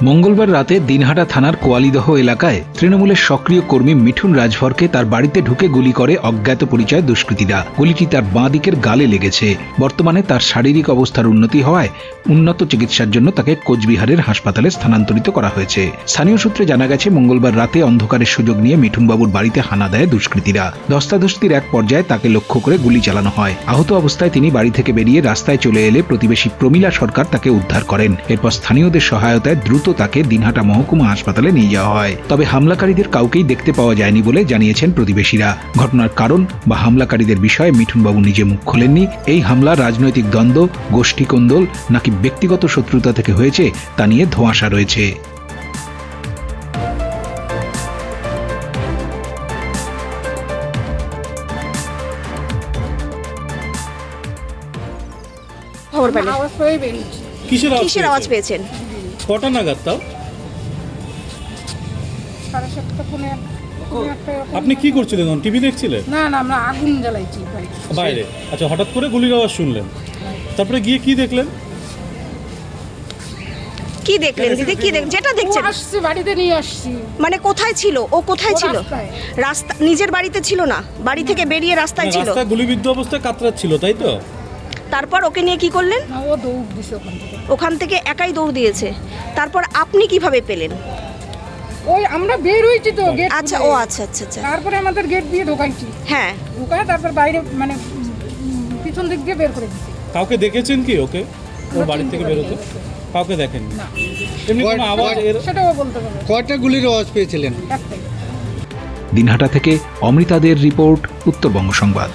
মঙ্গলবার রাতে দিনহাটা থানার কোয়ালিদহ এলাকায় তৃণমূলের সক্রিয় কর্মী মিঠুন রাজভরকে তার বাড়িতে ঢুকে গুলি করে অজ্ঞাত পরিচয় দুষ্কৃতীরা। গুলিটি তার বাঁ দিকের গালে লেগেছে। বর্তমানে তার শারীরিক অবস্থার উন্নতি হওয়ায় উন্নত চিকিৎসার জন্য তাকে কোচবিহারের হাসপাতালে স্থানান্তরিত করা হয়েছে। স্থানীয় সূত্রে জানা গেছে, মঙ্গলবার রাতে অন্ধকারের সুযোগ নিয়ে মিঠুনবাবুর বাড়িতে হানা দেয় দুষ্কৃতীরা। ধস্তাধস্তির এক পর্যায়ে তাকে লক্ষ্য করে গুলি চালানো হয়। আহত অবস্থায় তিনি বাড়ি থেকে বেরিয়ে রাস্তায় চলে এলে প্রতিবেশী প্রমীলা সরকার তাকে উদ্ধার করেন। এরপর স্থানীয়দের সহায়তায় দ্রুত তাকে দিনহাটা মহকুমা হাসপাতালে নিয়ে যাওয়া হয়। তবে হামলাকারীদের কাউকেই দেখতে পাওয়া যায়নি বলে জানিয়েছেন প্রতিবেশীরা। ঘটনার কারণ বা হামলাকারীদের বিষয়ে মিঠুনবাবু নিজে মুখ খোলেননি। এই হামলা রাজনৈতিক দ্বন্দ্ব, গোষ্ঠী কোন্দল নাকি ব্যক্তিগত শত্রুতা থেকে হয়েছে তা নিয়ে ধোঁয়াশা রয়েছে। খবর পেলেন? কিসের আওয়াজ পেয়েছেন? কটা নাগাদ তাও? আপনি কি করছিলেন? টিভি দেখছিলেন? না আমরা আগুন জ্বালাইছি বাইরে। আচ্ছা, হঠাৎ করে গুলির আওয়াজ শুনলেন, তারপরে গিয়ে কি দেখলেন? কি দেখলেন দিদি? কি দেখ যেটা দেখছেন? আসছি, বাড়িতে নিয়ে আসছি। মানে কোথায় ছিল ও? কোথায় ছিল? রাস্তায়। রাস্তা নিজের বাড়িতে ছিল না, বাড়ি থেকে বেরিয়ে রাস্তায় ছিল। রাস্তায় গুলিবিদ্ধ অবস্থায় কাতরাচ্ছিল, তাই তো? তারপর ওকে নিয়ে কি করলেন? না, ও দৌড় দিছে ওখান থেকে। ওখান থেকে একাই দৌড় দিয়েছে। তারপর আপনি কিভাবে পেলেন? ওই আমরা বের হইছি তো গেট। আচ্ছা, ও আচ্ছা আচ্ছা আচ্ছা। তারপরে আমাদের গেট দিয়ে ঢোকাইছি। হ্যাঁ, ঢোকায় তারপর বাইরে মানে পিছন দিক দিয়ে বের করে দিছি। কাউকে দেখেছেন কি ওকে ওর বাড়ি থেকে বেরোতে? কাউকে দেখেননি? না, এমনি কোনো আওয়াজ সেটাও বলতে পারবো না। কয়টা গুলির আওয়াজ পেয়েছিলেন? একটাই। দিনহাটা থেকে অমৃতাদের রিপোর্ট, উত্তরবঙ্গ সংবাদ।